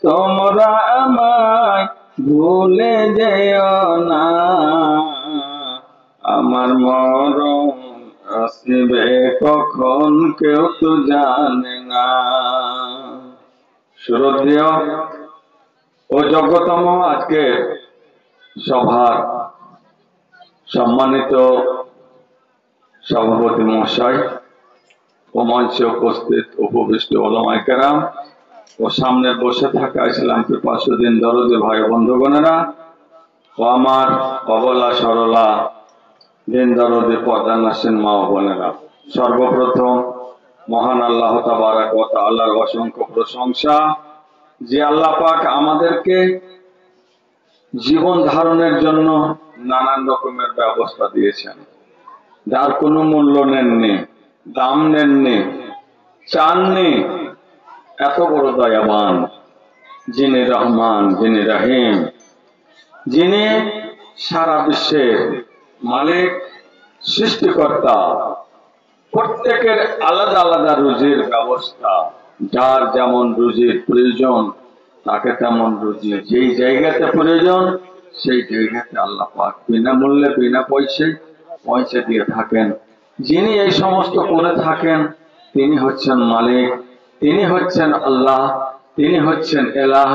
তোমরা আমায় ভুলে যেও না, আমার মরণ আসবে কখন কেউ তো জানে না। শ্রদ্ধেয় ও যোগ্যতম আজকে সভার সম্মানিত সভাপতি মহাশয় ও মঞ্চে উপস্থিত উপবিষ্ট ওলামায়ে কেরাম ও সামনে বসে থাকা ইসলাম পিপাসুদ্দিন দরদি ভাই বন্ধুগণেরা ও আমার অবলা সরলা দিন দরদি পর্দানাসীন মা ও বোনেরা, সর্বপ্রথম মহান আল্লাহ তাবারক ওয়া তাআলার অসংখ্য প্রশংসা যে আল্লাহ পাক আমাদেরকে জীবন ধারণের জন্য নানান রকমের ব্যবস্থা দিয়েছেন, যার কোনো মূল্য নেননি, দাম নেননি, চাননি। এত বড় দয়াবান, যিনি রহমান, যিনি রহিম, যিনি সারা বিশ্বের মালিক, সৃষ্টিকর্তা, প্রত্যেকের আলাদা আলাদা রুজির ব্যবস্থা, যার যেমন রুজির প্রয়োজন তাকে তেমন রুজি যেই জায়গাতে প্রয়োজন সেই জায়গাতে আল্লাহ পাক বিনামূল্যে বিনা পয়সা দিয়ে থাকেন। যিনি এই সমস্ত করে থাকেন তিনি হচ্ছেন মালিক, তিনি হচ্ছেন আল্লাহ, তিনি হচ্ছেন এলাহ,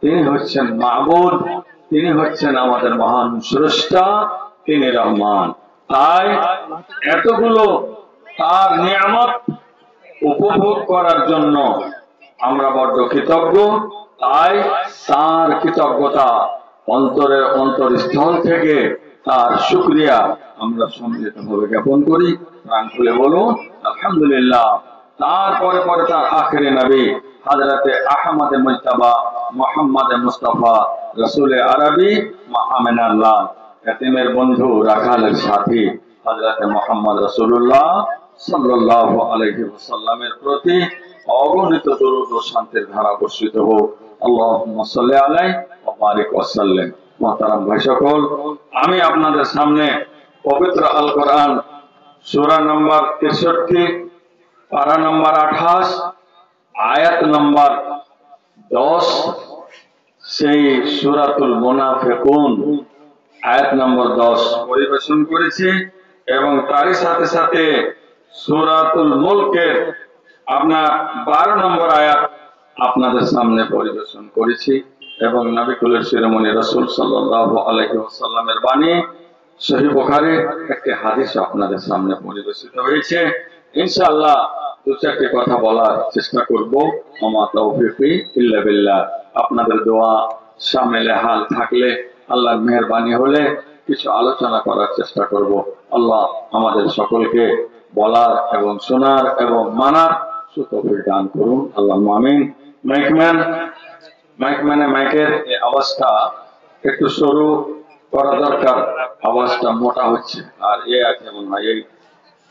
তিনি হচ্ছেন মাবুদ, তিনি হচ্ছেন আমাদের মহান স্রষ্টা, তিনি রহমান। তাই এতগুলো তার নিয়ামত উপভোগ করার জন্য আমরা বড্ড কৃতজ্ঞ। তাই তার কৃতজ্ঞতা অন্তরের অন্তরস্থল থেকে তার শুকরিয়া আমরা সম্মিলিতভাবে জ্ঞাপন করি। প্রাণ খুলে বলুন আলহামদুলিল্লাহ। তারপরে পরে তার আখেরি নবী হযরতে আহমদে মুজতবা মুহাম্মদে মুস্তাফা রাসূলে আরবি আমিনাল্লাহ, এতিমের বন্ধু, রাখালের সাথী হযরতে মুহাম্মদ রাসূলুল্লাহ সাল্লাল্লাহু আলাইহি ওয়াসাল্লামের প্রতি অগণিত দরুদ ও শান্তির ধারা বর্ষিত হোক। আল্লাহুম্মা সাল্লি আলাইহি ওয়া বারিক ওয়া সাল্লিম। মুহতারাম ভাই সকল, আমি আপনাদের সামনে পবিত্র আল কোরআন সূরা নম্বর 63, পারা নম্বর 28, আয়াত নম্বর 10, সেই সূরাতুল মুনাফিকুন আয়াত নম্বর 10 পরিবেশন করেছি এবং তারই সাথে সাথে সূরাতুল মুলকের আপনার 12 নম্বর আয়াত আপনাদের সামনে পরিবেশন করেছি এবং নবী কুলের শিরোমণি রাসূল সাল্লাল্লাহু আলাইহি ওয়াসাল্লামের বাণী সহিহ বুখারীর একটি হাদিস আপনাদের সামনে পরিবেশিত হয়েছে। ইনশাআল্লাহ দু চারটি কথা বলার চেষ্টা করব। ওমা তাওফীকি ইল্লা বিল্লাহ। আপনাদের দোয়া শামিলে হাল থাকলে, আল্লাহর মেহেরবানি হলে কিছু আলোচনা করার চেষ্টা করব। আল্লাহ আমাদের সকলকে বলার এবং শোনার এবং মানার সুতৌফিক দান করুন, আল্লাহ আমিন। মাইকের এই আওয়াজটা একটু সরু করা দরকার, আওয়াজটা মোটা হচ্ছে। আর এ আছে মনে হয়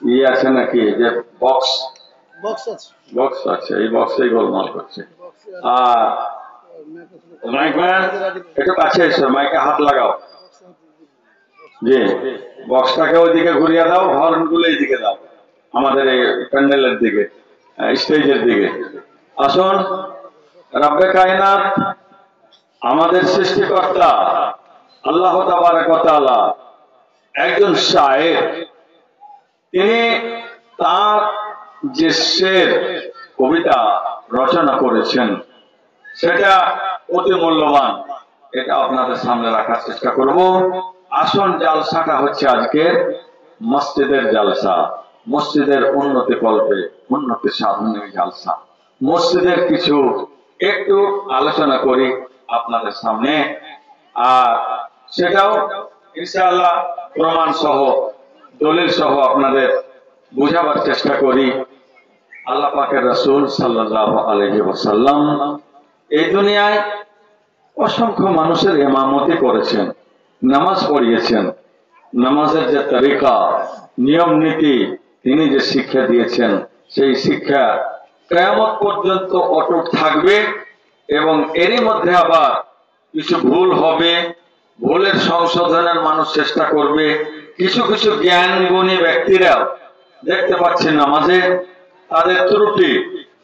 এই আছে নাকি যে বক্স আছে, এই বক্সেই গোলমাল করছে। আর মাইকম্যান একটু কাছে এসো, মাইকে হাত লাগাও। জি, বক্সটাকে ওইদিকে ঘুরিয়ে দাও, হর্ন গুলো এইদিকে দাও, আমাদের এই প্যান্ডেলের দিকে, স্টেজের দিকে। আসুন, রব্বে কায়নাত আমাদের সৃষ্টিকর্তা আল্লাহ তাবারক ওয়া তাআলা একজন শায়ের, তিনি তার যে শের কবিতা রচনা করেছেন সেটা অতি মূল্যবান। এটা আপনাদের সামনে রাখার চেষ্টা করব। আসল জালসাটা হচ্ছে আজকে মসজিদের জালসা, মসজিদের উন্নতি কল্পে, উন্নতি সাধনের জালসা। মসজিদের কিছু একটু আলোচনা করি আপনাদের সামনে, আর সেটাও ইনশাআল্লাহ প্রমাণ সহ, দলিল সহ আপনাদের বুঝাবার চেষ্টা করি। আল্লাহ পাকের রাসূল সাল্লাল্লাহু আলাইহি ওয়াসাল্লাম এই দুনিয়ায় অসংখ্য মানুষের ইমামতি করেছেন, নামাজ পড়িয়েছেন। নামাজের যে তরিকা, নিয়ম নীতি তিনি যে শিক্ষা দিয়েছেন, সেই শিক্ষা কিয়ামত পর্যন্ত অটুট থাকবে এবং এরই মধ্যে আবার কিছু ভুল হবে, ভুলের সংশোধনের মানুষ চেষ্টা করবে। কিছু কিছু জ্ঞান গুণী ব্যক্তিরা দেখতে পাচ্ছেন নামাজে তাদের ত্রুটি,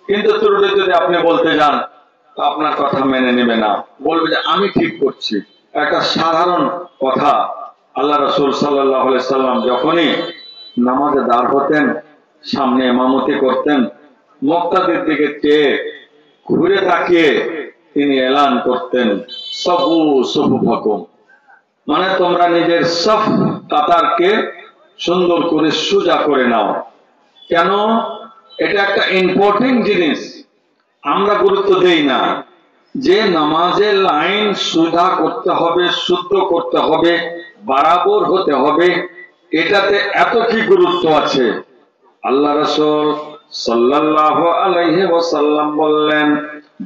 কিন্তু ত্রুটি যদি আপনি বলতে যান আপনার কথা মেনে নেবে না, বলবে যে আমি ঠিক করছি। একটা সাধারণ কথা, আল্লাহ রাসূল সাল্লাল্লাহু আলাইহি সাল্লাম যখনই নামাজে দাঁড় হতেন, সামনে ইমামতি করতেন, মুক্তাদির দিকে চেয়ে ঘুরে তাকিয়ে তিনি এলান করতেন, সফু সুফুফাকুম, মানে তোমরা নিজের সফ কাতারকে সুন্দর করে সোজা করে নাও। কেন? এটা একটা ইম্পর্টেন্ট জিনিস, আমরা গুরুত্ব দেই না যে নামাজের লাইন সোজা করতে হবে, শুদ্ধ করতে হবে, বরাবর হতে হবে। এটাতে এত কি গুরুত্ব আছে? আল্লাহ রাসূল সাল্লাল্লাহু আলাইহি ওয়াসাল্লাম বললেন,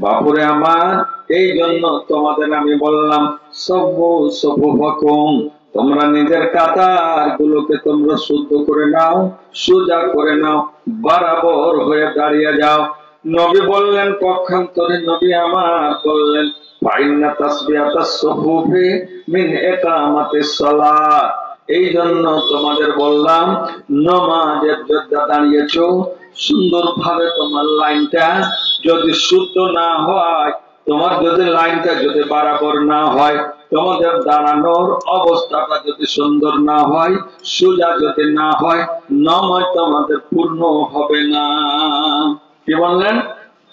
বাপুরে আমার, এই জন্য তোমাদের আমি বললাম সব্বু সুফুফাকুম, তোমরা নিজের কাতার গুলোকে তোমরা শুদ্ধ করে নাও, সোজা করে নাও, বরাবর হয়ে দাঁড়িয়ে যাও। নবী বললেন, পক্ষান্তরে নবী আমার বললেন, ফাইন্না তাসবিয়াতাস সুফুফি মিন ইকামাতিস সালাত, এই জন্য তোমাদের বললাম নামাজের জন্য দাঁড়িয়েছো, সুন্দরভাবে তোমার লাইনটা যদি শুদ্ধ না হয়, তোমার যদি লাইনটা যদি বরাবর না হয়, তোমাদের দাঁড়ানোর অবস্থাটা যদি সুন্দর না হয়, সোজা যদি না হয়, নামাজ তোমাদের পূর্ণ হবে না। কি বললেন?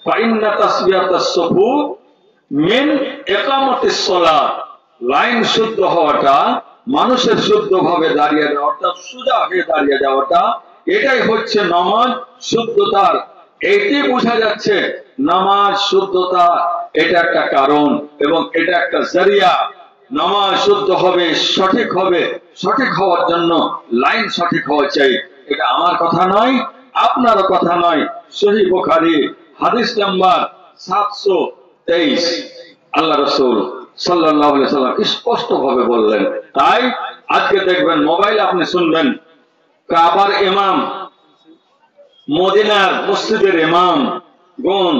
ফাইন্না তাসবিয়াতাস সুফুফ মিন ইকামাতিস সালাত, লাইন শুদ্ধ হওয়াটা, মানুষের শুদ্ধভাবে দাঁড়িয়ে যাওয়াটা, সোজা হয়ে দাঁড়িয়ে যাওয়াটা, এটাই হচ্ছে নামাজ শুদ্ধতার। এটি বোঝা যাচ্ছে নামাজ শুদ্ধতা, এটা একটা কারণ এবং এটা একটা জরিয়া। নামাজ শুদ্ধ হবে, সঠিক হবে, সঠিক হওয়ার জন্য লাইন সঠিক হওয়া চাই। এটা আমার কথা নয়, আপনারও কথা নয়। সহিহ বুখারী হাদিস নাম্বার 723 আল্লাহ রাসূল সাল্লাল্লাহু আলাইহি সাল্লাম স্পষ্ট ভাবে বললেন। তাই আজকে দেখবেন মোবাইল আপনি শুনবেন, কাবার ইমাম, মদিনার মসজিদের ইমাম গণ,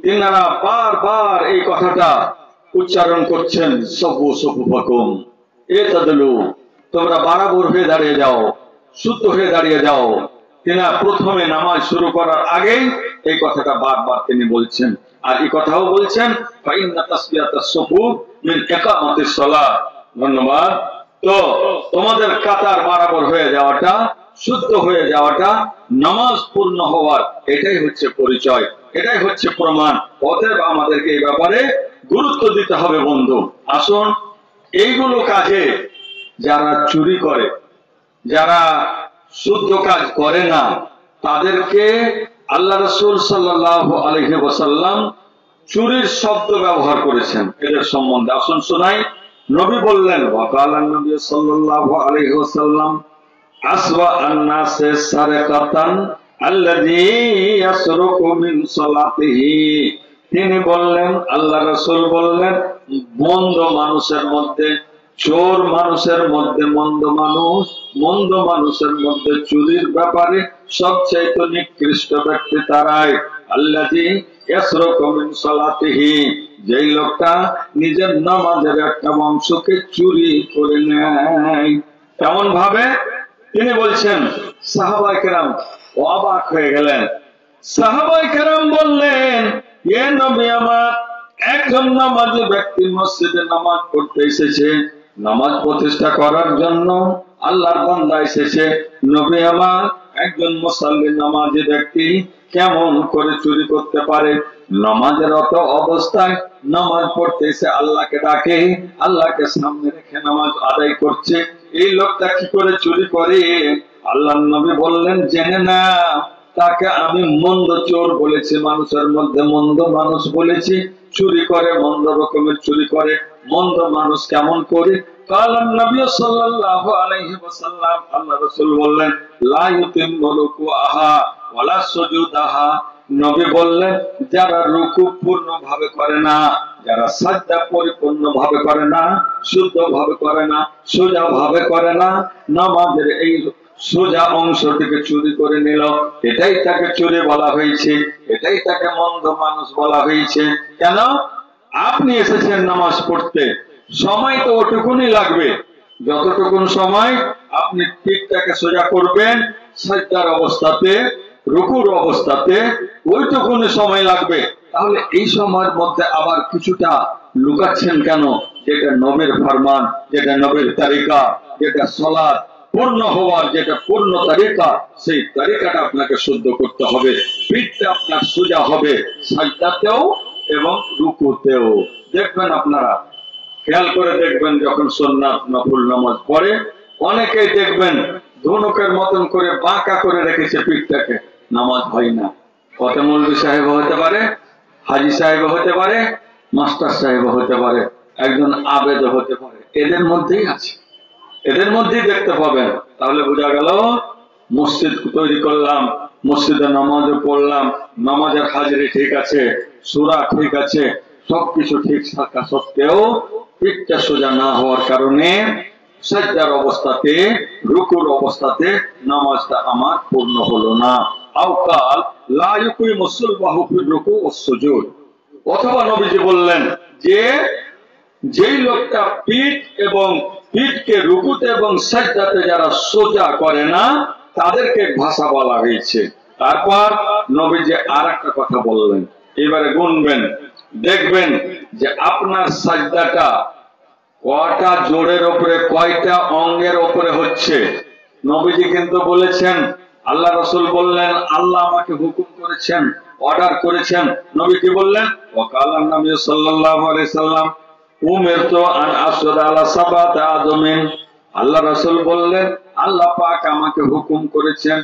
তিনারা বারবার এই কথাটা উচ্চারণ করছেন, সফু সুফুফাকুম ইতাদলু, তোমরা বরাবর হয়ে দাঁড়িয়ে যাও, শুদ্ধ হয়ে দাঁড়িয়ে যাও। তিনি প্রথমে নামাজ শুরু করার আগেই এই কথাটা বারবার তিনি বলছেন। আর এই কথাও বলছেন, ফাইন্না তাসবিয়াতাস সুফুফ মিন ইকামাতিস সালাত। ধন্যবাদ। তো তোমাদের কাতার বরাবর হয়ে যাওয়াটা, শুদ্ধ হয়ে যাওয়াটা, নামাজ পূর্ণ হওয়ার, এটাই হচ্ছে পরিচয়, এটাই হচ্ছে প্রমাণ। অতএব আমাদেরকে এই ব্যাপারে গুরুত্ব দিতে হবে বন্ধু। আসুন, এইগুলো কাজে যারা চুরি করে, যারা শুদ্ধ কাজ করে না, তাদেরকে আল্লাহ রাসূল সাল্লাল্লাহু আলাইহি ওয়াসাল্লাম চুরির শব্দ ব্যবহার করেছেন এদের সম্বন্ধে। আসুন শোনাই। নবী বললেন, ওয়াকালান নবী সাল্লাল্লাহু আলাইহি ওয়াসাল্লাম, আসওয়া আন-নাসি সারাকাতান আল্লাযী ইয়াসরুকু মিন সালাতিহি। তিনি বললেন, আল্লাহ রাসূল বললেন, মন্দ মানুষের মধ্যে, চোর মানুষের মধ্যে মন্দ মানুষ, মন্দ মানুষের মধ্যে চুরির ব্যাপারে সবচেয়ে নিকৃষ্ট ব্যক্তি তারাই, আল্লাযী ইয়াসরুকু মিন সালাতিহি, যেই লোকটা নিজের নামাজের একটা অংশকে চুরি করে নেয়। কেমন ভাবে? তিনি বলছেন, সাহাবায়ে কেরাম অবাক হয়ে গেলেন। সাহাবায়ে কেরাম বললেন, হে নবী আমার, একজন নামাজি ব্যক্তি মসজিদে নামাজ পড়তে এসেছে, নামাজ প্রতিষ্ঠা করার জন্য আল্লাহর বান্দা এসেছে। নবী আমার, একজন মুসাল্লি নামাজি ব্যক্তি কেমন করে চুরি করতে পারে? নামাজের অত অবস্থায় নামাজ পড়তে এসে আল্লাহকে ডাকে, আল্লাহকে সামনে রেখে নামাজ আদায় করছে, এই লোকটা কি করে চুরি করে? আল্লাহর নবী বললেন, জেনে না, তাকে আমি মন্দ চোর বলেছি, মানুষের মধ্যে মন্দ মানুষ বলেছি, চুরি করে, মন্দ রকমের চুরি করে। মন্দ মানুষ কেমন করে? কালান নবী সাল্লাল্লাহু আলাইহি ওয়াসাল্লাম, আল্লাহ রাসূল বললেন, লা ইউতিম্মু রুকুআহা ওয়ালা সুজুদাহা। নবী বললেন, যারা রুকু পূর্ণভাবে করে না, যারা সাজদা পরিপূর্ণভাবে করে না, শুদ্ধভাবে করে না, সোজা ভাবে করে না, নামাজের এই সোজা অংশটিকে চুরি করে নিল, এটাই তাকে চুরি বলা হয়েছে, এটাই তাকে মন্দ মানুষ বলা হয়েছে। কেন? আপনি এসেছেন নামাজ পড়তে, সময় তো ওটুকুনি লাগবে, যতটুকুন সময় আপনি পিঠটাকে সোজা করবেন সাজদার অবস্থাতে, রুকুর অবস্থাতে, ওইটুকুনি সময় লাগবে। তাহলে এই সময়ের মধ্যে আবার কিছুটা লুকাচ্ছেন কেন? যেটা নবীর ফরমান, যেটা নবীর তরিকা, যেটা সালাত পূর্ণ হওয়ার যেটা পূর্ণ তরিকা, সেই তরিকাটা আপনাকে শুদ্ধ করতে হবে। পিঠটা আপনার সোজা হবে সাজদাতেও এবং রুকুতেও। দেখবেন আপনারা খেয়াল করে দেখবেন, যখন সুন্নাত নফল নামাজ পড়ে অনেকেই দেখবেন ধনুকের মতন করে বাঁকা করে রেখেছে পিঠটাকে, নামাজ হয় না। কত মৌলভী সাহেব হতে পারে, হাজি সাহেব হতে পারে, মাস্টার সাহেব হতে পারে, একজন আবেদ হতে পারে, এদের মধ্যেই আছে, এদের মধ্যেই দেখতে পাবেন। তাহলে বোঝা গেল মসজিদ তৈরি করলাম, মসজিদে নামাজও পড়লাম, নামাজের হাজিরি ঠিক আছে, সূরা ঠিক আছে, সবকিছু ঠিক থাকা সত্ত্বেও পিঠটা সোজা না হওয়ার কারণে সাজদার অবস্থাতে, রুকুর অবস্থাতে নামাজটা আমার পূর্ণ হলো না। আওকাল লা ইউকিমু সুলবাহু ফির রুকু ওয়াস সুজুদ। অথবা নবীজি বললেন যে যেই লোকটা পিঠকে রুকুতে এবং সাজদাতে যারা সোজা করে না তাদেরকে ভাষা বলা হয়েছে। তারপর নবীজি আর একটা কথা বললেন, এবারে গুনবেন, দেখবেন যে আপনার সাজদাটা কয়টা জোড়ের উপরে, কয়টা অঙ্গের উপরে হচ্ছে। নবীজি কিন্তু বলেছেন, আল্লাহ রাসূল বললেন, আল্লাহ আমাকে হুকুম করেছেন, অর্ডার করেছেন। নবী কি বললেন? ওয়াকালান নবী সাল্লাল্লাহু আলাইহি সাল্লাম উমিরতু আন আসজুদা আলা সাবাতি আযমিন। আল্লাহ রাসূল বললেন, আল্লাহ পাক আমাকে হুকুম করেছেন,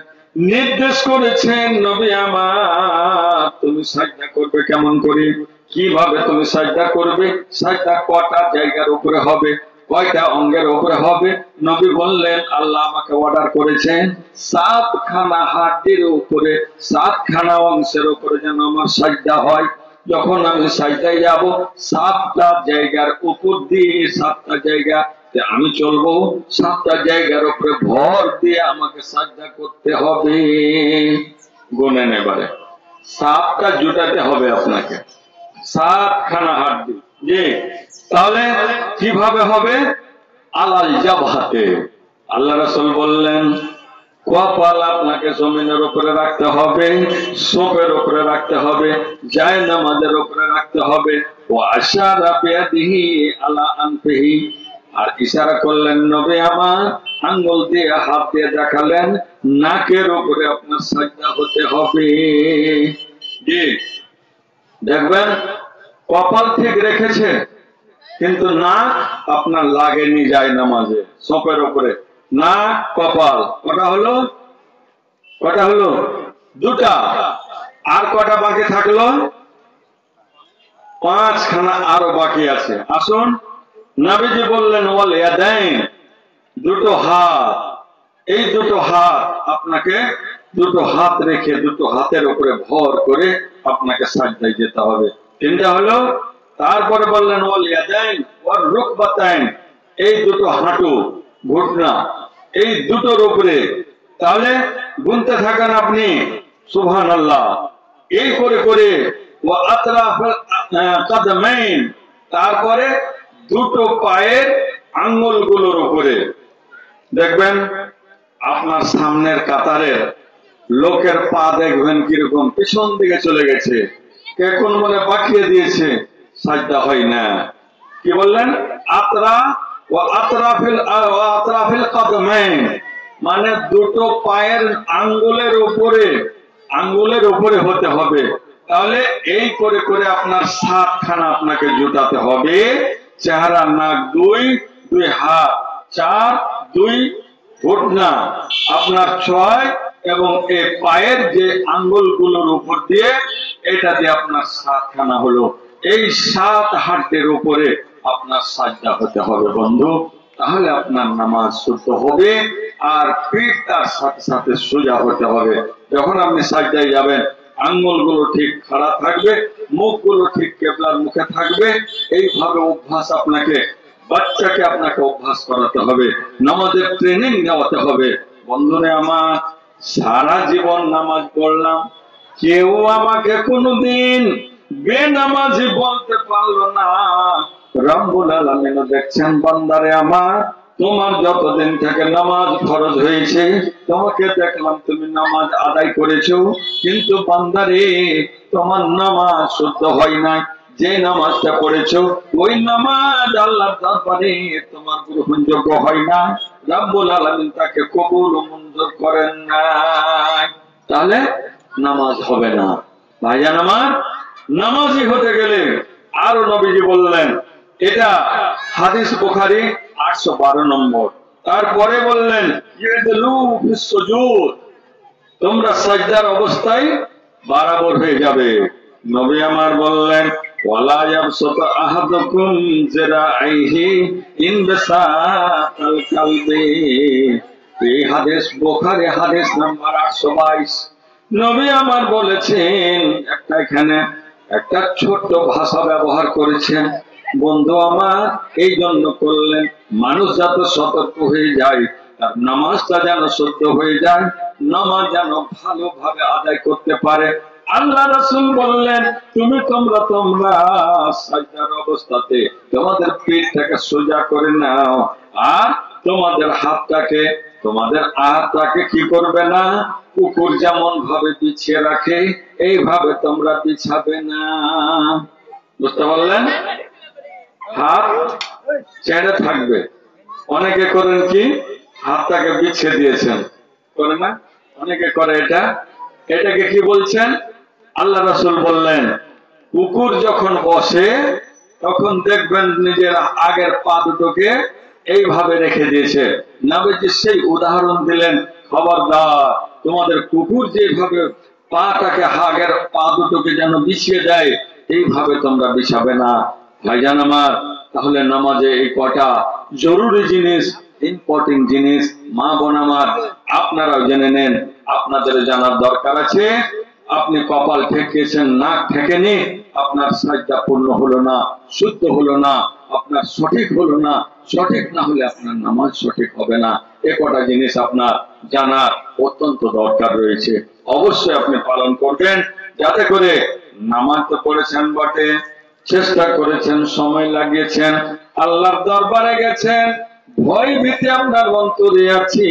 নির্দেশ করেছেন, নবী আমার তুমি সাজদা করবে কেমন করে, কিভাবে তুমি সাজদা করবে, সাজদা কয়টা জায়গার উপরে হবে, কয়টা অঙ্গের উপরে হবে। নবী বললেন, আল্লাহ আমাকে অর্ডার করেছেন 7খানা হাড়ের উপরে, 7খানা অংশের উপরে যেন আমার সাজদা হয়। যখন আমি সাজদায় যাব 7টা জায়গার উপর দিয়ে, 7টা জায়গা আমি চলবো, 7টা জায়গার উপরে ভর দিয়ে আমাকে সাজদা করতে হবে। গুনেন এবারে, 7টা জুটাতে হবে আপনাকে, 7খানা হাড়ি। জি, তাহলে কিভাবে হবে? আলাল জাবহাতে। আল্লাহ রাসূল বললেন, কপাল আপনাকে জমিনের উপরে রাখতে হবে, সোপের উপরে রাখতে হবে, জায়নামাজের উপরে রাখতে হবে। ও আশারা বিয়াদিহি আলা আনফিহি, আর ইশারা করলেন নবী আমার, আঙ্গুল দিয়ে হাত দিয়ে দেখালেন নাকের উপরে আপনার সাজদা হতে হবে। জি, দেখবেন কপাল ঠিক রেখেছে কিন্তু নাক আপনার লাগেনি জায়নামাজে, সোপের উপরে। নাক কপাল কটা হলো? কটা হলো? দুটা। আর কটা বাকি থাকলো? 5খানা আরো বাকি আছে। আসুন, নবীজি বললেন ওয়াল ইয়াদাইন, দুটো হাত। এই দুটো হাত আপনাকে, দুটো হাত রেখে দুটো হাতের উপরে ভর করে আপনাকে সাজদায় যেতে হবে। তিনটা হলো। তারপরে বললেন ওয়াল ইয়াদাইন ওয়ার রুকবাতাইন, এই দুটো হাঁটু, ঘুটনা, এই দুটোর উপরে। তাহলে গুনতে থাকেন আপনি, সুবহানাল্লাহ, এই করে করে ওয়া আতরাফুল কাদমাইন, তারপরে দুটো পায়ের আঙ্গুলগুলোর উপরে। দেখবেন আপনার সামনের কাতারের লোকের পা দেখবেন কিরকম পিছন দিকে চলে গেছে, কে কোন মনে পাঠিয়ে দিয়েছে, সাজদা হয় না। কি বললেন? আতরা ও আতরাফিল কাদমাইন, মানে দুটো পায়ের আঙ্গুলের উপরে হতে হবে। তাহলে এই করে করে আপনার 7খানা আপনাকে জুটাতে হবে। চেহারা, নাক 2, 2 হাত 4, 2 ঘুটনা আপনার 6, এবং এই পায়ের যে আঙ্গুলগুলোর উপর দিয়ে, এটা দিয়ে আপনার 7খানা হলো। এই 7 হাতের উপরে আপনার সাজদা হতে হবে বন্ধু, তাহলে আপনার নামাজ শুদ্ধ হবে। আর পিঠ তার সাথে সাথে সোজা হতে হবে। যখন আপনি সাজদায় যাবেন আঙ্গুলগুলো ঠিক খাড়া থাকবে, মুখগুলো ঠিক কেবলার মুখে থাকবে। এইভাবে অভ্যাস বাচ্চাকে আপনাকে অভ্যাস করাতে হবে, নামাজের ট্রেনিং দেওয়াতে হবে। বন্ধুরে আমার, সারা জীবন নামাজ পড়লাম, কেউ আমাকে কোনোদিন বেনামাজি বলতে পারলো না। রব্বুল আলামিন দেখছেন বান্দারে আমার, তোমার যতদিন থেকে নামাজ ফরজ হয়েছে তোমাকে দেখলাম তুমি নামাজ আদায় করেছো, কিন্তু বান্দারে তোমার নামাজ শুদ্ধ হয় নাই। যে নামাজটা পড়েছো ওই নামাজ আল্লাহর দরবারে তোমার গ্রহণযোগ্য হয় না, রব্বুল আলামিন তাকে কবুল ও মঞ্জুর করেন নাই। তাহলে নামাজ হবে না। ভাইজান আমার, নামাজি হতে গেলে আরো নবীজি বললেন, এটা হাদিস বুখারী 812 নম্বর। তারপরে বললেন তোমরা সাজদার অবস্থায় বরাবর হয়ে যাবে। নবী আমার বললেন ওয়ালা ইয়াবসুত আহাদুকুম যিরাইহি ইনবিসাতাল কালবি। এই হাদিস বুখারী হাদিস নাম্বার 822। নবী আমার বলেছেন, এখানে একটা ছোট্ট ভাষা ব্যবহার করেছেন বন্ধু আমার, এই জন্য করলেন মানুষ যাতে সতর্ক হয়ে যায়, তার নামাজটা যেন শুদ্ধ হয়ে যায়, নামাজ যেন ভালোভাবে আদায় করতে পারে। আল্লাহ রাসূল বললেন তোমরা সাজদার অবস্থাতে তোমাদের পিঠটাকে সোজা করে নাও, আর তোমাদের হাতটাকে কি করবে না, কুকুর যেমন ভাবে বিছিয়ে রাখে এইভাবে তোমরা বিছাবে না। বুঝতে পারলেন? হাত ছেড়ে থাকবে। অনেকে করেন কি, হাতটাকে বিছিয়ে দিয়েছেন, করে না? অনেকে করে এটাকে কি বলছেন? আল্লাহ রাসূল বললেন কুকুর যখন বসে তখন দেখবেন নিজের আগের পা দুটোকে এইভাবে রেখে দিয়েছে। নবীজি সেই উদাহরণ দিলেন, খবরদার তোমাদের কুকুর যেভাবে পাটাকে আগের পা দুটোকে যেন বিছিয়ে দেয় এইভাবে তোমরা বিছাবে না। ভাইজান আমার, তাহলে নামাজে এই কটা জরুরি জিনিস, ইম্পর্টেন্ট জিনিস মা বোন আমার আপনারাও জেনে নেন, আপনাদের জানার দরকার আছে। আপনি কপাল ঠেকিয়েছেন, নাক ঠেকেনি, আপনার সাজদা পূর্ণ হলো না, শুদ্ধ হলো না, আপনার সঠিক হলো না। সঠিক না হলে আপনার নামাজ সঠিক হবে না। এ কটা জিনিস আপনার জানার অত্যন্ত দরকার রয়েছে। অবশ্যই আপনি পালন করবেন, যাতে করে নামাজ তো পড়েছেন বটে, চেষ্টা করেছেন, সময় লাগিয়েছেন, আল্লাহর দরবারে গেছেন, ভয় ভীতি আপনার অন্তরে আছে,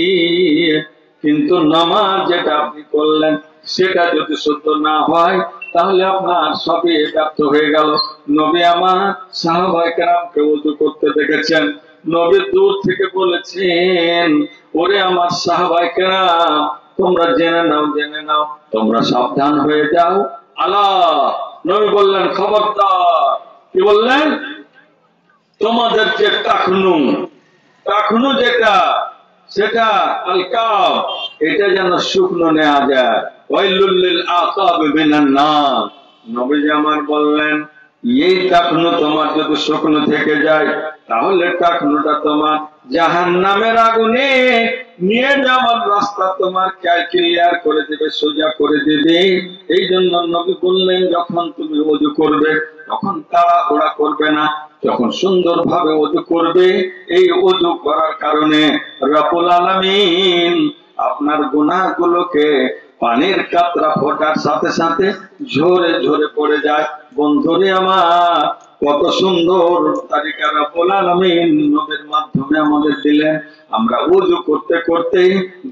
কিন্তু নামাজ যেটা আপনি করলেন সেটা যদি শুদ্ধ না হয় তাহলে আপনার সবই ব্যর্থ হয়ে গেল। নবী আমার সাহাবায়ে কেরামকে ওযু করতে দেখেছেন, নবী দূর থেকে বলেছেন ওরে আমার সাহাবায়ে কেরাম তোমরা জেনে নাও, তোমরা সাবধান হয়ে যাও। আলা, নবী বললেন খবরদার। কি বললেন? তোমাদের যে টাকনু যেটা সেটা আলকাব, এটা যেন শুকনো নেওয়া যায়। ওয়াইলুল লিল আকাবি মিনান নার। নবীজি আমার বললেন এই টাকনু তোমার যদি শুকনো থেকে যায় তাহলে টাকনুটা তোমার জাহান্নামের আগুনে নিয়ে যাওয়ার রাস্তা তোমার ক্লিয়ার করে দেবে, সোজা করে দেবে। এই জন্য নবী বললেন যখন তুমি ওযু করবে তখন তাড়াহুড়া করবে না, যখন সুন্দরভাবে ওযু করবে, এই ওযু করার কারণে রব্বুল আলামিন আপনার গুনাহগুলোকে পানির কাতরা ফোটার সাথে সাথে ঝরে ঝরে পড়ে যায়। বন্ধুরে আমার, কত সুন্দর তারিকা রব্বুল আলামিন নবীর মাধ্যমে আমাদের দিলেন। আমরা ওযু করতে করতে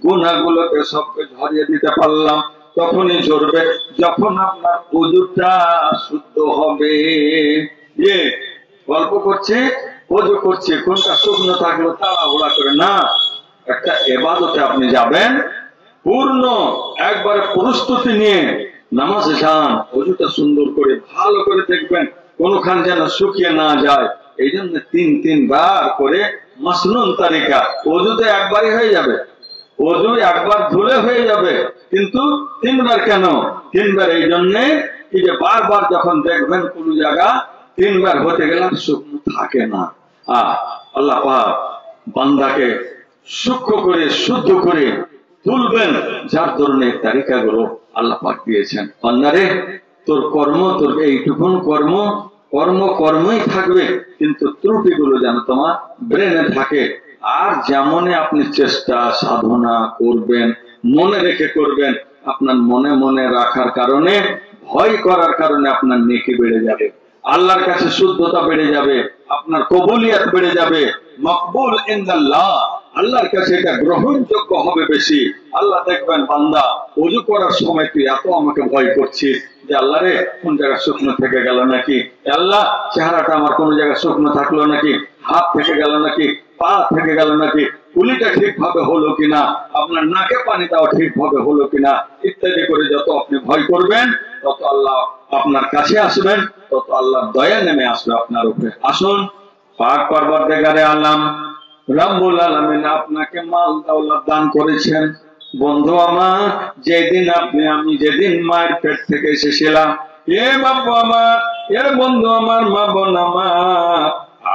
গুনাহগুলোকে সবকে ঝরিয়ে দিতে পারলাম। তখনই ঝরবে যখন আপনার ওযুটা শুদ্ধ হবে। গল্প করছে, ওযু করছে, কোনটা শুকনো থাকলো তাড়াহুড়া করে না। একটা ইবাদতে আপনি যাবেন, পূর্ণ একবারে প্রস্তুতি নিয়ে নামাজে যান, ওযুটা সুন্দর করে ভালো করে দেখবেন কোনখান যেন শুকিয়ে না যায়। এই জন্য 3 বার করে মাসনুন তারিকা। ওযুতে একবারই হয়ে যাবে, ওযু একবার ধুলে হয়ে যাবে, কিন্তু 3 বার কেন? 3 বার এই জন্য কি যে বারবার যখন দেখবেন কোন জায়গা 3 বার হতে গেলে শুকনো থাকে না। আল্লাহ পাক বান্দাকে সূক্ষ্ম করে শুদ্ধ করে তুলবেন, যার ধরনের তারিকাগুলো আল্লাহ পাক দিয়েছেন। বান্দারে তোর কর্ম, তোর এইটুকুন কর্মই থাকবে, কিন্তু ত্রুটিগুলো যেন তোমার ব্রেনে থাকে। আর যেমনে আপনি চেষ্টা সাধনা করবেন, মনে রেখে করবেন, আপনার মনে মনে রাখার কারণে, ভয় করার কারণে আপনার নেকি বেড়ে যাবে, আল্লাহর কাছে শুদ্ধতা বেড়ে যাবে, আপনার কবুলিয়ত বেড়ে যাবে। মকবুল ইনদাল্লাহ, আল্লাহর কাছে এটা গ্রহণযোগ্য হবে বেশি। আল্লাহ দেখবেন বান্দা ওযু করার সময় তুই এত আমাকে ভয় করছিস যে আল্লাহ রে কোন জায়গা শুকনো থেকে গেল নাকি, আল্লাহ চেহারাটা আমার কোন জায়গায় শুকনো থাকলো নাকি, হাত থেকে গেল নাকি, পা থেকে গেল নাকি, কুলিটা ঠিকভাবে হলো কিনা, আপনার নাকে পানি দেওয়া ঠিকভাবে হলো কিনা, ইত্যাদি করে যত আপনি ভয় করবেন তত আল্লাহ আপনার কাছে আসবেন, তত আল্লাহর দয়া নেমে আসবে আপনার উপরে। আসুন, পাক পরবর্তীকারে আলম রব্বুল আলামিন আপনাকে মাল দৌলত দান করেছেন। বন্ধু আমার, যেদিন আমি যেদিন মায়ের পেট থেকে এসেছিলাম, এ বাবু আমার, এ বন্ধু আমার, মা বোন আমার,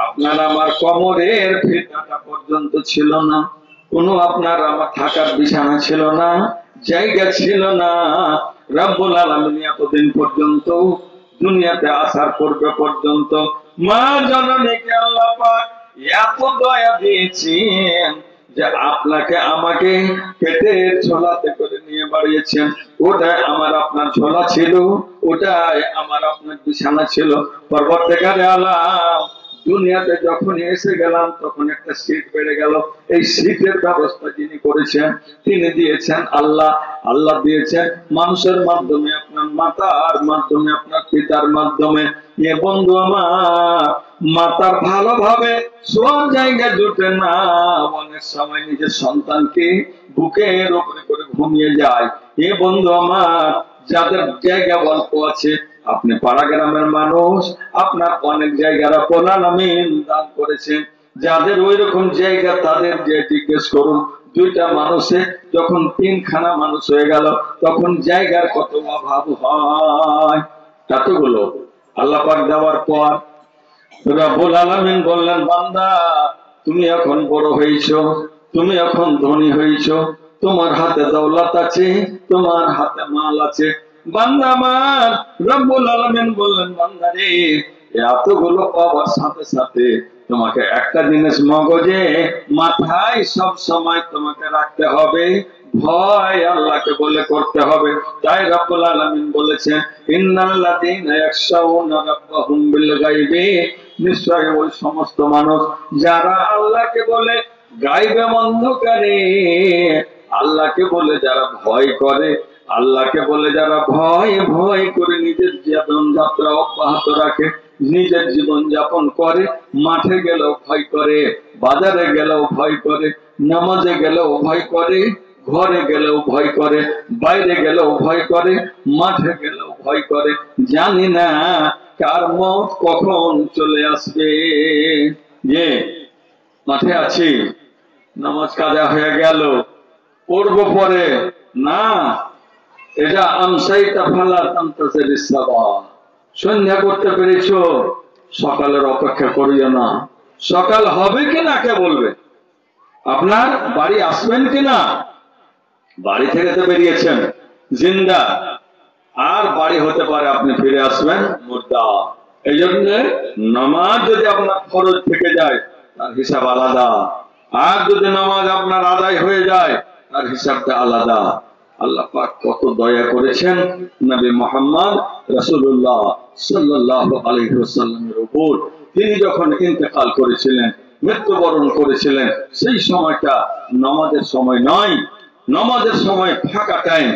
আপনার আমার কোমরের ফিতাটা পর্যন্ত ছিল না, কোনো আপনার আমার থাকার বিছানা ছিল না, জায়গা ছিল না। রব্বুল আলামিন এতদিন পর্যন্ত দুনিয়াতে আসার পূর্বে পর্যন্ত মা জননীকে আল্লাহ পাক এত দয়া দিয়েছেন যে আপনাকে আমাকে পেটের ঝোলাতে করে নিয়ে বাড়িয়েছেন। ওটাই আমার আপনার ঝোলা ছিল, ওটাই আমার আপনার বিছানা ছিল। পরবর্তীকারে আলাম দুনিয়াতে যখন এসে গেলাম তখন একটা সিট বেড়ে গেল। এই সিটের ব্যবস্থা যিনি করেছেন তিনি দিয়েছেন আল্লাহ। আল্লাহ দিয়েছেন মানুষের মাধ্যমে, আপনার মাতার মাধ্যমে, আপনার পিতার মাধ্যমে। এ বন্ধু আমার, মাতার ভালোভাবে শোয়ার জায়গা জুটে না, অনেক সময় নিজের সন্তানকে বুকের উপরে করে ঘুমিয়ে যায়। এ বন্ধু আমার, যাদের জায়গা অল্প আছে, আপনি পাড়া গ্রামের মানুষ, আপনার অনেক জায়গার রব্বুল আমিন দান করেছেন। যাদের ওই রকম জায়গা তাদের যে জিজ্ঞেস করুন, দুইটা মানুষে যখন তিনখানা মানুষ হয়ে গেল তখন জায়গার কত অভাব হয়। এতগুলো আল্লাহ পাক দেওয়ার পর রব্বুল আলামিন বললেন, বান্দা তুমি এখন বড় হয়েছো, তুমি এখন ধনী হয়েছো, তোমার হাতে দৌলত আছে, তোমার হাতে মাল আছে। বান্দা আমার, রব্বুল আলামিন বললেন, বান্দা রে এতগুলো পাওয়ার সাথে সাথে তোমাকে একটা জিনিস মগজে মাথায় সব সময় তোমাকে রাখতে হবে, ভয় আল্লাহকে বলে করতে হবে। তাই রব্বুল আলামিন বলেছেন, ইন্নাল্লাযীনা ইয়াখশাউনা রাব্বাহুম বিল গায়বি, নিশ্চয় ওই সমস্ত মানুষ যারা আল্লাহকে বলে গায়বে অন্ধকারে, আল্লাহকে বলে যারা ভয় করে, আল্লাহকে বলে যারা ভয় ভয় করে নিজের জীবন যাত্রা অব্যাহত রাখে, নিজের জীবন যাপন করে, মাঠে গেলেও ভয় করে, বাজারে গেলেও ভয় করে, নামাজে গেলেও ভয় করে, ঘরে গেলেও ভয় করে, বাইরে গেলেও ভয় করে, মাঠে গেলেও ভয় করে, জানি না কার মত কখন চলে আসবে। যে মাঠে আছি, নামাজ কাজা হয়ে গেল, পড়বো পরে না, এটা আমসাইতা ফালা তামতাসির সাবা, সন্ধ্যা করতে পেরেছো, সকালের অপেক্ষা করিও না। সকাল হবে কিনা কে বলবে? আপনার বাড়ি আসবেন কিনা? বাড়ি থেকে তো বেরিয়েছেন জিন্দা, আর বাড়ি হতে পারে আপনি ফিরে আসবেন মুর্দা। এই জন্য নামাজ যদি আপনার ফরজ থেকে যায় তার হিসাব আলাদা, আর যদি নামাজ আপনার আদায় হয়ে যায় তার হিসাবটা আলাদা। আল্লাহ পাক কত দয়া করেছেন নবী মুহাম্মদ রাসূলুল্লাহ সাল্লাল্লাহু আলাইহি ওয়াসাল্লামের উপর। তিনি যখন ইন্তেকাল করেছিলেন, মৃত্যুবরণ করেছিলেন, সেই সময়টা নামাজের সময় নয়, নামাজের সময় ফাঁকা টাইম।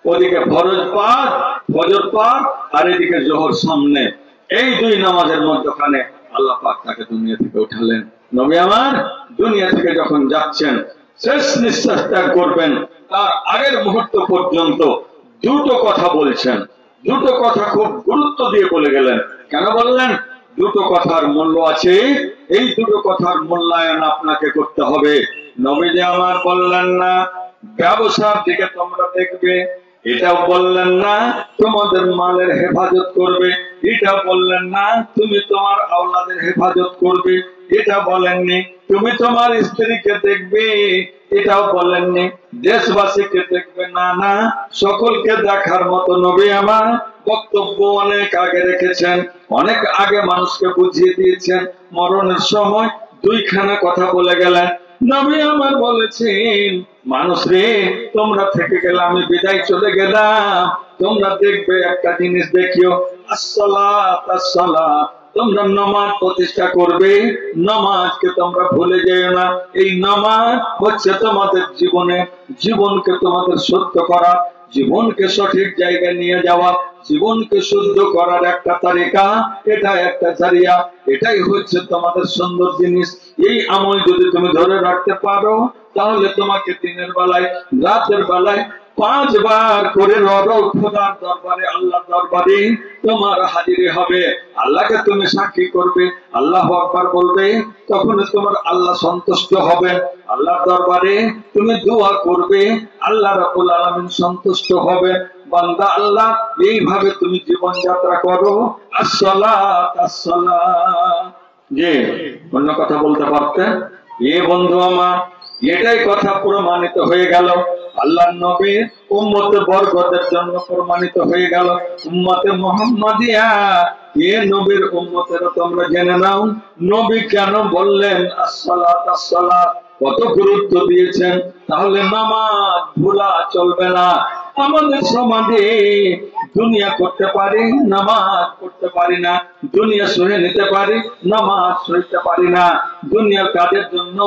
ওদিকে ফরজ পাক, ফজর পাক, আর এদিকে জোহর সামনে। এই দুই নামাজের মধ্যখানে আল্লাহ পাক তাকে দুনিয়া থেকে উঠালেন। নবী আমার দুনিয়া থেকে যখন যাচ্ছেন, শেষ নিঃশ্বাস ত্যাগ করবেন, তার আগের মুহূর্ত পর্যন্ত দুটো কথা বলছেন। দুটো কথা খুব গুরুত্ব দিয়ে বলে গেলেন। কেন বললেন? দুটো কথার মূল্য আছে, এই দুটো কথার মূল্যায়ন আপনাকে করতে হবে। নবীজি আমার বললেন না ব্যবসার দিকে তোমরা দেখবে, এটাও বললেন না তোমাদের মালের হেফাজত করবে, এটা বললেন না তুমি তোমার আওলাদের হেফাজত করবে, এটা বলেননি তুমি তোমার স্ত্রীকে দেখবে, এটাও বলেননি দেশবাসীকে দেখবে, না না, সকলকে দেখার মতো নবী আমার বক্তব্য অনেক আগে রেখেছেন, অনেক আগে মানুষকে বুঝিয়ে দিয়েছেন। মরণের সময় দুইখানা কথা বলে গেলেন। নবী আমার বলেছেন, মানুষ রে তোমরা থেকে গেলে আমি বিদায় চলে গেলাম, তোমরা দেখবে একটা জিনিস দেখিও, আসসালাত আসসালাত, তোমরা নামাজ প্রতিষ্ঠা করবে, নামাজকে তোমরা ভুলে যেও না। এই নামাজ হচ্ছে তোমাদের জীবনকে তোমাদের সত্য করা, জীবনকে সঠিক জায়গায় নিয়ে যাওয়া, জীবনকে শুদ্ধ করার একটা তালিকা, এটা একটা জারিয়া, এটাই হচ্ছে তোমাদের সুন্দর জিনিস। এই আমল যদি তুমি ধরে রাখতে পারো, তাহলে তোমাকে দিনের বেলায় রাতের বেলায় 5 বার করে খোদার দরবারে, আল্লাহর দরবারে তোমার হাজিরি হবে। আল্লাহকে তুমি সাক্ষী করবে, আল্লাহু আকবার বলবে, তখন তোমার আল্লাহ সন্তুষ্ট হবে। আল্লাহর দরবারে তুমি দোয়া করবে, আল্লাহ রাব্বুল আলামিন সন্তুষ্ট হবে। বান্দা আল্লাহ, এইভাবে তুমি জীবন যাত্রা করো। আসসালাত আসসালাত। জি, অন্য কথা বলতে পারতেন। এ বন্ধু আমার, এটাই কথা প্রমাণিত হয়ে গেল। আল্লাহর নবীর উম্মতে বরকতের জন্য প্রমাণিত হয়ে গেল। উম্মতে মুহাম্মাদিয়া, এ নবীর উম্মতেরা তোমরা জেনে নাও, নবী কেন বললেন আসসালাত আসসালাত, কত গুরুত্ব দিয়েছেন। তাহলে নামাজ ভুলা চলবে না। আমাদের সমাজে দুনিয়া করতে পারি, নামাজ করতে পারি না। দুনিয়া সহে নিতে পারি, নামাজ সইতে পারি না। দুনিয়ার কাজের জন্য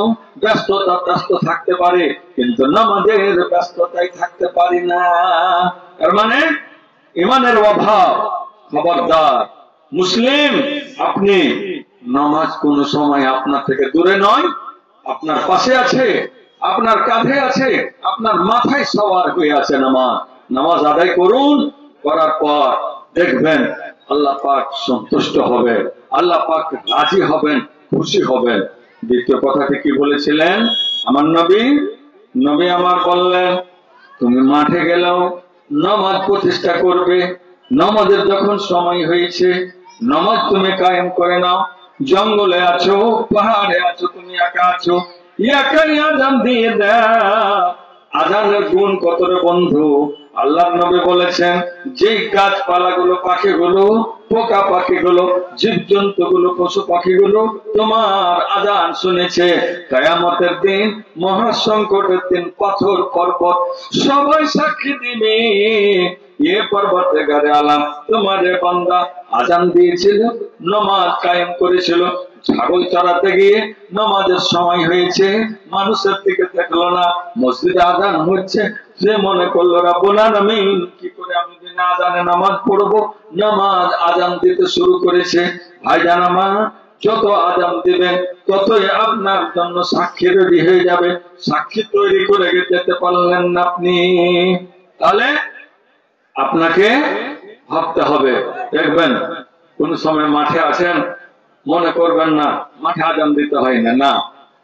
ব্যস্ত থাকতে পারে, কিন্তু নামাজের ব্যস্ততায় থাকতে পারি না। তার মানে ইমানের অভাব। খবরদার মুসলিম, আপনি নামাজ কোন সময় আপনার থেকে দূরে নয়, আপনার পাশে আছে, আপনার কাঁধে আছে, আপনার মাথায় সওয়ার হয়ে আছে। নামাজ আদায় করুন। করার পর দেখবেন আল্লাহ পাক সন্তুষ্ট হবে, আল্লাহ পাক রাজি হবেন, খুশি হবেন। দ্বিতীয় কথাটি কি বলেছিলেন আমার নবী আমার বললেন, তুমি মাঠে গেলেও নামাজ প্রতিষ্ঠা করবে। নামাজের যখন সময় হয়েছে, নামাজ তুমি কায়েম করে নাও। জঙ্গলে আছো, পাহাড়ে আছো, তুমি একা আছো, একাই আযান দিয়ে দাও। আযানের গুণ কত রে বন্ধু! আল্লাহর নবী বলেছেন, যে গাছপালাগুলো, পাখিগুলো, পোকা পাখিগুলো, জীবজন্তুগুলো, পশু পাখিগুলো তোমার আযান শুনেছে, কিয়ামতের দিন, মহাসংকটের দিন, পাথর পর্বত সবাই সাক্ষী দিবে, এ পর্বতগারে আলাম তোমার বান্দা আযান দিয়েছিল, নামাজ কায়েম করেছিল। ছাগল চড়াতে গিয়ে নামাজের সময় হয়েছে, মানুষের দিকে দেখলো না, মসজিদে আযান হচ্ছে, সে মনে করলো রব্বুল আলামিন কি করে আমি দিনে আযানে নামাজ পড়বো। নামাজ আযান দিতে শুরু করেছে। ভাইজান আমার, যত আযান দিবেন ততই আপনার জন্য সাক্ষী রেডি হয়ে যাবে। সাক্ষী তৈরি করে যেতে পারলেন না আপনি, তাহলে আপনাকে ভাবতে হবে। দেখবেন কোন সময় মাঠে আছেন, মনে করবেন না মাঠে আযান দিতে হয় না, না,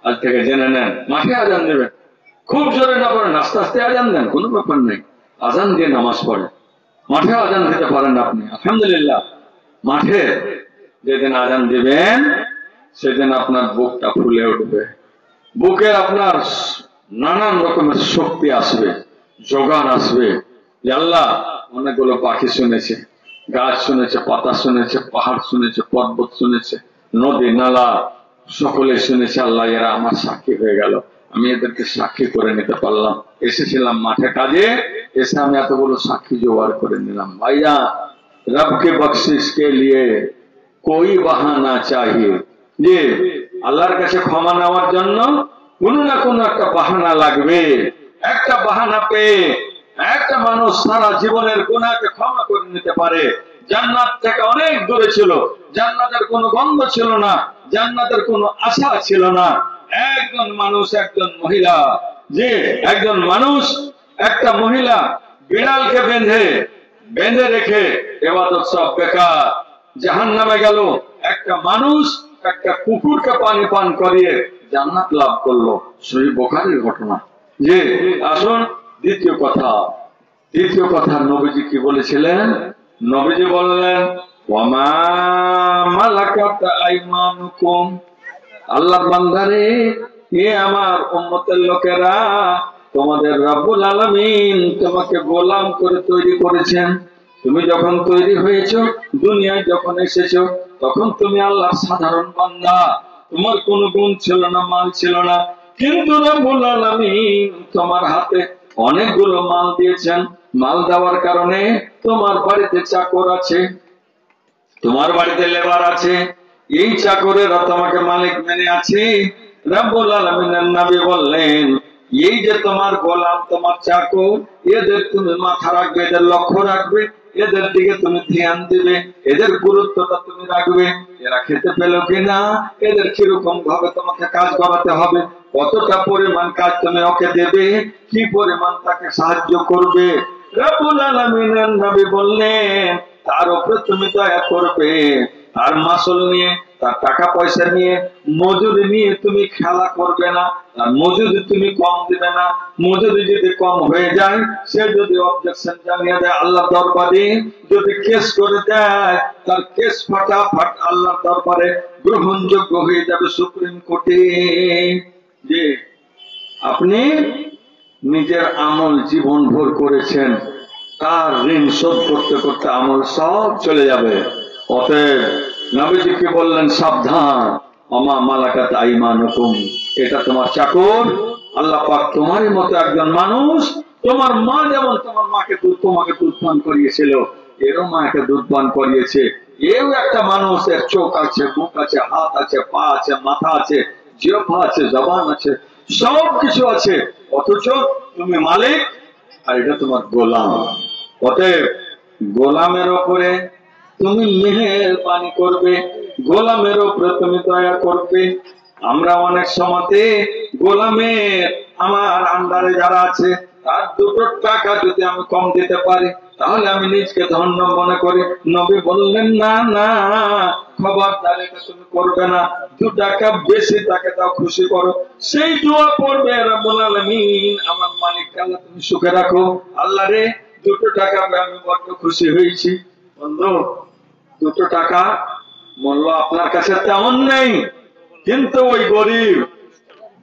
আজ থেকে জেনে নেন মাঠে আযান দেবেন। খুব জোরে না পড়েন, আস্তে আস্তে আযান দেন, কোনো ব্যাপার নেই। আযান দিয়ে নামাজ পড়েন, মাঠে আযান দিতে পারেন আপনি, আলহামদুলিল্লাহ। মাঠে যেদিন আযান দিবেন, সেদিন আপনার বুকটা ফুলে উঠবে, বুকে আপনার নানান রকমের শক্তি আসবে, যোগান আসবে। আল্লাহ অনেকগুলো পাখি শুনেছে, গাছ শুনেছে, পাতা শুনেছে, পাহাড় শুনেছে, পর্বত শুনেছে, নদী নালা সকলে শুনেছে। আল্লাহ এরা আমার সাক্ষী হয়ে গেল, আমি এদেরকে সাক্ষী করে নিতে পারলাম। এসেছিলাম মাঠে কাজে, এসে আমি এতগুলো সাক্ষী জোগাড় করে নিলাম। ভাইয়া, রব কে বখশিশ কে লিয়ে কোই বাহানা চাহিয়ে, যে আল্লাহর কাছে ক্ষমা নেওয়ার জন্য কোন না কোন একটা বাহানা লাগবে। একটা বাহানা পেয়ে একটা মানুষ সারা জীবনের গুনাহকে ক্ষমা করে নিতে পারে। জান্নাত থেকে অনেক দূরে ছিল, জান্নাতের কোনো গন্ধ ছিল না, জান্নাতের কোনো আশা ছিল না। একজন মানুষ, একজন মহিলা, যে একজন মানুষ, একটা মহিলা বিড়ালকে বেঁধে রেখে ইবাদত সব বেকার, জাহান্নামে গেল। একটা মানুষ একটা কুকুরকে পানি পান করিয়ে জান্নাত লাভ করলো। সহিহ বুখারীর ঘটনা। যে আসুন দ্বিতীয় কথা নবীজি কি বলেছিলেন? নবীজি বললেন, ওয়ামা মালাকাত আইমানুকুম, আল্লাহর বান্দারে, এ আমার উম্মতের লোকেরা, তোমাদের রব্বুল আলামিন তোমাকে গোলাম করে তৈরি করেছেন। তুমি যখন তৈরি হয়েছো, দুনিয়ায় যখন এসেছো, তখন তুমি আল্লাহর সাধারণ বান্দা, তোমার কোনো গুণ ছিল না, মাল ছিল না। কিন্তু রব্বুল আলামিন তোমার হাতে অনেকগুলো মাল দিয়েছেন। মাল দেওয়ার কারণে তোমার বাড়িতে চাকর আছে, তোমার বাড়িতে লেবার আছে, এই চাকরেরা তোমাকে মালিক মেনে আছে। রব্বুল আলামিনের নবী বললেন, এই যে তোমার গোলাম, তোমার চাকর, এদের তুমি মাথা রাখবে, এদের লক্ষ্য রাখবে, এদের দিকে তুমি ধ্যান দিবে, এদের গুরুত্বটা তুমি রাখবে। এরা খেতে পেল কিনা, এদের কিরকম ভাবে তোমাকে কাজ করাতে হবে, কতটা পরিমাণ কাজ তুমি ওকে দেবে, কি পরিমাণ তাকে সাহায্য করবে। রব্বুল আলামিনের নবী বললেন, তার উপরে তুমি দয়া করবে। তার মাসুল নিয়ে, তার টাকা পয়সা নিয়ে, মজুরি নিয়ে তুমি খেলা করবে না। আর মজুরি তুমি কম দিবে না। মজুরি যদি কম হয়ে যায়, সে যদি অবজেকশন জানিয়ে দেয় আল্লাহ দরবারে, যদি কেস করে দেয়, তার কেস ফাটাফাট আল্লাহ দরবারে গ্রহণযোগ্য হয়ে যাবে সুপ্রিম কোর্টে। যে আপনি নিজের আমল জীবন ভর করেছেন, তার ঋণ শোধ করতে করতে আমল সব চলে যাবে। অতএব নবীজিকে বললেন, সাবধান, আমা মালাকাত আইমানুকুম, এটা তোমার চাকর। আল্লাহ পাক তোমারই মতো একজন মানুষ। তোমার মা যেমন তোমার তোমাকে দুধ পান করিয়েছিল, এরও মাকে দুধ পান করিয়েছে। এও একটা মানুষ, এর চোখ আছে, মুখ আছে, হাত আছে, পা আছে, মাথা আছে, জিহ্বা আছে, জবান আছে, সবকিছু আছে, অথচ তুমি মালিক আর এটা তোমার গোলাম। অতএব গোলামের ওপরে তুমি মেহেরবানি করবে, গোলামের ওপরে তুমি দয়া করবে। আমরা অনেক সময়তে গোলামের, আমার আন্ডারে যারা আছে, তার দুটো টাকা যদি আমি কম দিতে পারি, তাহলে আমি নিজকে ধন্য মনে করি। নবী বললেন, না না, খবরদার, এটা তুমি করবে না। 2 টাকা বেশি তাকে দাও, খুশি করো। সেই দোয়া পড়বে, রব্বুল আলামিন, আমার মালিক আল্লাহ তুমি সুখে রাখো। আল্লাহ রে, 2 টাকা আমি বড্ড খুশি হয়েছি। বন্ধু, 2 টাকা মূল্য আপনার কাছে তেমন নেই, কিন্তু ওই গরিব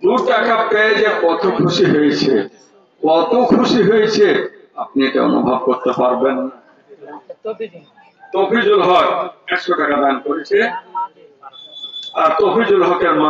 2 টাকা পেয়ে যে কত খুশি হয়েছে, কত খুশি হয়েছে, আপনি এটা অনুভব করতে পারবেন না। তফিজুল হক 100 টাকা দান করেছে, আর তফিজুল হকের মা